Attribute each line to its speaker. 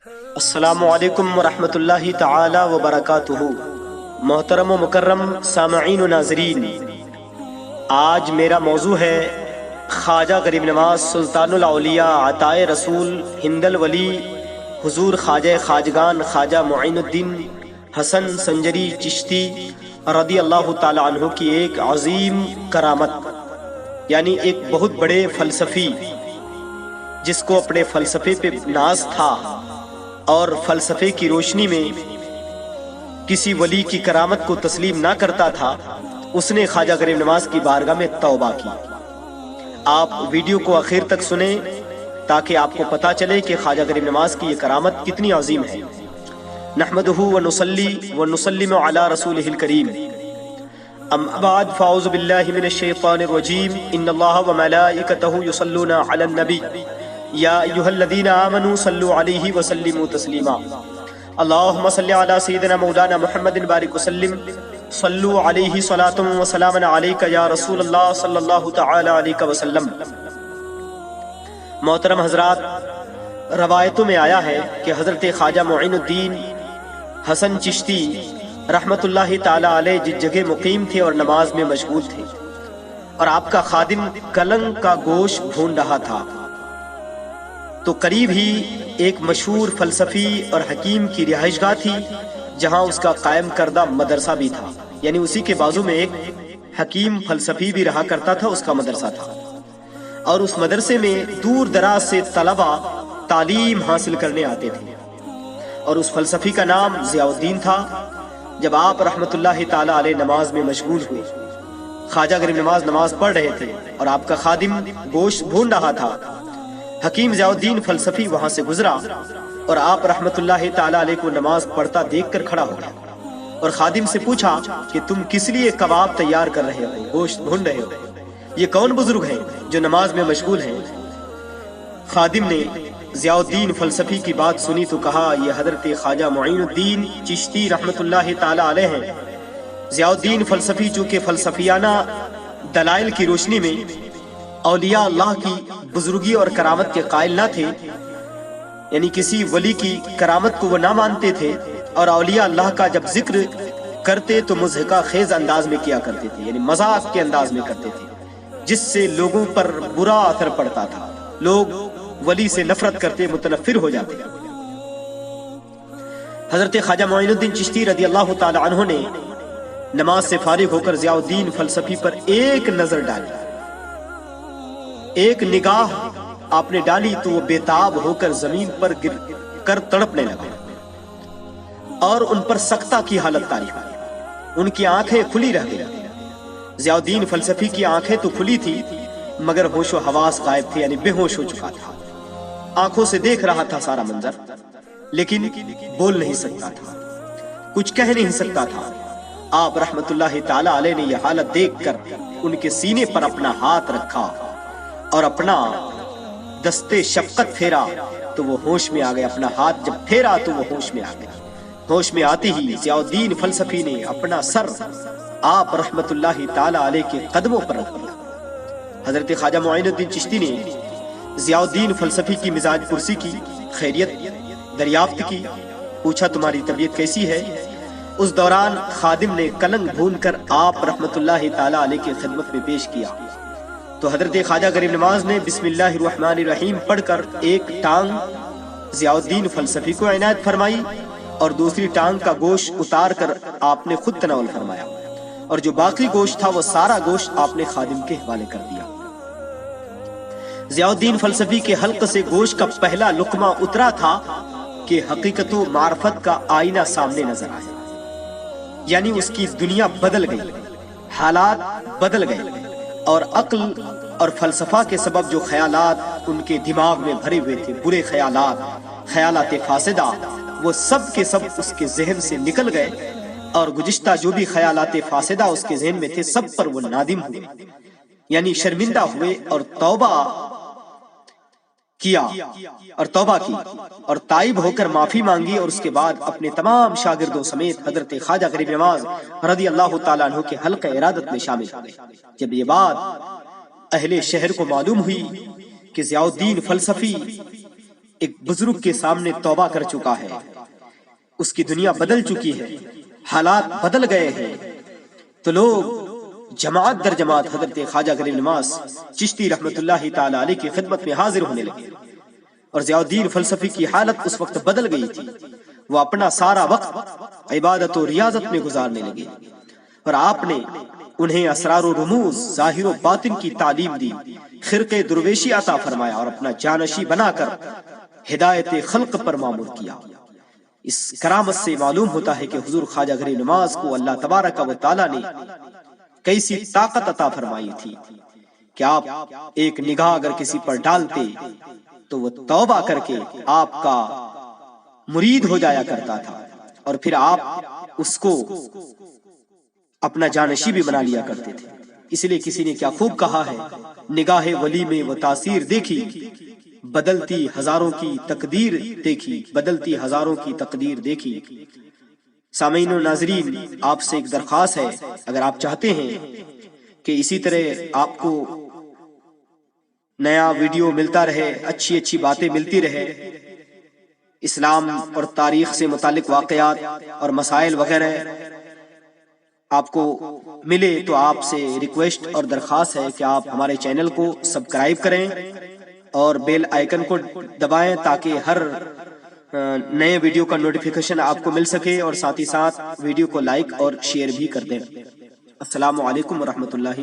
Speaker 1: السلام علیکم ورحمۃ اللہ تعالی وبرکاتہ۔ محترم و مکرم سامعین و ناظرین، آج میرا موضوع ہے خواجہ غریب نواز سلطان الاولیاء عطائے رسول ہند الولی حضور خواجہ خواجگان خواجہ معین الدین حسن سنجری چشتی رضی اللہ تعالی عنہ کی ایک عظیم کرامت، یعنی ایک بہت بڑے فلسفی جس کو اپنے فلسفے پہ ناز تھا اور فلسفے کی روشنی میں کسی ولی کی کرامت کو تسلیم نہ کرتا تھا، اس نے خواجہ غریب نواز کی بارگاہ میں توبہ کی۔ آپ ویڈیو کو آخر تک سنیں تاکہ آپ کو پتہ چلے کہ خواجہ غریب نواز کی یہ کرامت کتنی عظیم ہے۔ نحمدہ ونصلی ونسلم علی رسولہ الکریم، اما بعد فاعوذ باللہ من الشیطان الرجیم، ان اللہ وملائکتہ یصلون علی النبی یا ایھا الذین آمنوا صلوا علیہ وسلموا تسلیما، اللہم صلی علی سیدنا مولانا محمد بارک وسلم، صلوا علیہ صلاۃ وسلام علیک یا رسول اللہ صلی اللہ تعالی علیہ وسلم۔ محترم حضرات، روایتوں میں آیا ہے کہ حضرت خواجہ معین الدین حسن چشتی رحمت اللہ تعالی علیہ جس جگہ مقیم تھے اور نماز میں مشغول تھے، اور آپ کا خادم کلنگ کا گوشت بھون رہا تھا، تو قریب ہی ایک مشہور فلسفی اور حکیم کی رہائش گاہ تھی جہاں اس کا قائم کردہ مدرسہ بھی تھا، یعنی اسی کے بازو میں ایک حکیم فلسفی بھی رہا کرتا تھا، اس کا مدرسہ تھا، اور اس مدرسے میں دور دراز سے طلبہ تعلیم حاصل کرنے آتے تھے، اور اس فلسفی کا نام ضیاء الدین تھا۔ جب آپ رحمت اللہ تعالی علیہ نماز میں مشغول ہوئے، خواجہ غریب نواز نماز پڑھ رہے تھے اور آپ کا خادم گوشت بھون رہا تھا، حکیم ضیاء الدین فلسفی وہاں سے گزرا اور آپ رحمت اللہ تعالی علیہ کو نماز پڑھتا دیکھ کر کھڑا ہو گیا اور خادم سے پوچھا کہ تم کس لیے کباب تیار کر رہے ہو، گوشت بھون رہے ہو، یہ کون بزرگ ہیں جو نماز میں مشغول ہیں؟ خادم نے ضیاء الدین فلسفی کی بات سنی تو کہا، یہ حضرت خواجہ معین الدین چشتی رحمت اللہ تعالی علیہ ہیں۔ ضیاء الدین فلسفی چونکہ فلسفیانہ دلائل کی روشنی میں اولیاء اللہ کی بزرگی اور کرامت کے قائل نہ تھے، یعنی کسی ولی کی کرامت کو وہ نہ مانتے تھے، اور اولیاء اللہ کا جب ذکر کرتے تو مضحکہ خیز انداز میں کیا کرتے تھے، یعنی مذاق کے انداز میں کرتے تھے، جس سے لوگوں پر برا اثر پڑتا تھا، لوگ ولی سے نفرت کرتے، متنفر ہو جاتے۔ حضرت خواجہ معین الدین چشتی رضی اللہ تعالی عنہ نے نماز سے فارغ ہو کر ضیاء الدین فلسفی پر ایک نظر ڈالی، ایک نگاہ آپ نے ڈالی تو وہ بےتاب ہو کر زمین پر گر کر تڑپنے لگا اور ان پر سکتہ کی حالت طاری ہوئی، ان کی آنکھیں کھلی رہ گئی۔ ضیاء الدین فلسفی کی آنکھیں تو کھلی تھی مگر ہوش و حواس غائب تھے، یعنی بے ہوش ہو چکا تھا، آنکھوں سے دیکھ رہا تھا سارا منظر لیکن بول نہیں سکتا تھا، کچھ کہہ نہیں سکتا تھا۔ آپ رحمت اللہ تعالی علیہ نے یہ حالت دیکھ کر ان کے سینے پر اپنا ہاتھ رکھا اور اپنا دستے شفقت پھیرا تو وہ ہوش میں آ گئے، اپنا ہاتھ جب پھیرا تو وہ ہوش میں آ گئے۔ ہوش میں آتے ہی ضیاء الدین فلسفی نے اپنا سر آپ رحمت اللہ تعالی علیہ کے قدموں پر رکھ دیا۔ حضرت خواجہ معین الدین چشتی نے ضیاء الدین فلسفی کی مزاج پرسی کی، خیریت دریافت کی، پوچھا تمہاری طبیعت کیسی ہے؟ اس دوران خادم نے کلنگ بھون کر آپ رحمت اللہ تعالی علیہ کی خدمت میں پیش کیا تو حضرت خواجہ غریب نواز نے بسم اللہ الرحمن الرحیم پڑھ کر ایک ٹانگ ضیاء الدین فلسفی کو عنایت فرمائی اور دوسری ٹانگ کا گوشت اتار کر آپ نے خود تناول فرمایا، اور جو باقی گوشت تھا وہ سارا گوشت آپ نے خادم کے حوالے کر دیا۔ ضیاء الدین فلسفی کے حلق سے گوشت کا پہلا لقمہ اترا تھا کہ حقیقت و معرفت کا آئینہ سامنے نظر آیا، یعنی اس کی دنیا بدل گئی، حالات بدل گئے، اور عقل اور فلسفہ کے سبب جو خیالات ان کے دماغ میں بھرے ہوئے تھے، برے خیالات، خیالات فاسدہ، وہ سب کے سب اس کے ذہن سے نکل گئے، اور گزشتہ جو بھی خیالات فاسدہ اس کے ذہن میں تھے سب پر وہ نادم ہوئے، یعنی شرمندہ ہوئے اور توبہ کی اور تائب ہو کر معافی مانگی، اور اس کے بعد اپنے تمام شاگردوں سمیت حضرت خواجہ غریب نواز رضی اللہ تعالیٰ عنہ کے حلقہ ارادت میں شامل ہو گئے۔ جب یہ بات اہل شہر کو معلوم ہوئی کہ ضیاء الدین فلسفی ایک بزرگ کے سامنے توبہ کر چکا ہے، اس کی دنیا بدل چکی ہے، حالات بدل گئے ہیں، تو لوگ جماعت در جماعت حضرت خواجہ غریب نواز چشتی رحمت اللہ تعالی علیہ کی خدمت میں حاضر ہونے لگے، اور ضیاء الدین فلسفی کی حالت اس وقت بدل گئی تھی، وہ اپنا سارا وقت عبادت و ریاضت میں گزارنے لگے، اور آپ نے انہیں اسرار و رموز، ظاہر و باطن کی تعلیم دی، خرقے درویشی عطا فرمایا اور اپنا جانشی بنا کر ہدایت خلق پر معمور کیا۔ اس کرامت سے معلوم ہوتا ہے کہ حضور خواجہ غریب نواز کو اللہ تبارک و تعالی نے کیسی طاقت عطا فرمائی تھی کہ آپ ایک نگاہ اگر کسی پر ڈالتے تو وہ توبہ کر کے آپ کا مرید ہو جایا کرتا تھا، اور پھر آپ اس کو اپنا جانشی بھی بنا لیا کرتے تھے۔ اس لیے کسی نے کیا خوب کہا ہے، نگاہ ولی میں وہ تاثیر دیکھی، بدلتی ہزاروں کی تقدیر دیکھی، بدلتی ہزاروں کی تقدیر دیکھی۔ سامعین و ناظرین، آپ سے ایک درخواست ہے، اگر آپ چاہتے ہیں کہ اسی طرح آپ کو نیا ویڈیو ملتا رہے، اچھی اچھی باتیں ملتی رہے، اسلام اور تاریخ سے متعلق واقعات اور مسائل وغیرہ آپ کو ملے، تو آپ سے ریکویسٹ اور درخواست ہے کہ آپ ہمارے چینل کو سبسکرائب کریں اور بیل آئیکن کو دبائیں تاکہ ہر نئے ویڈیو کا نوٹیفیکیشن آپ کو مل سکے، اور ساتھ ہی ساتھ ویڈیو کو لائک اور شیئر بھی کر دیں۔ السلام علیکم ورحمۃ اللہ۔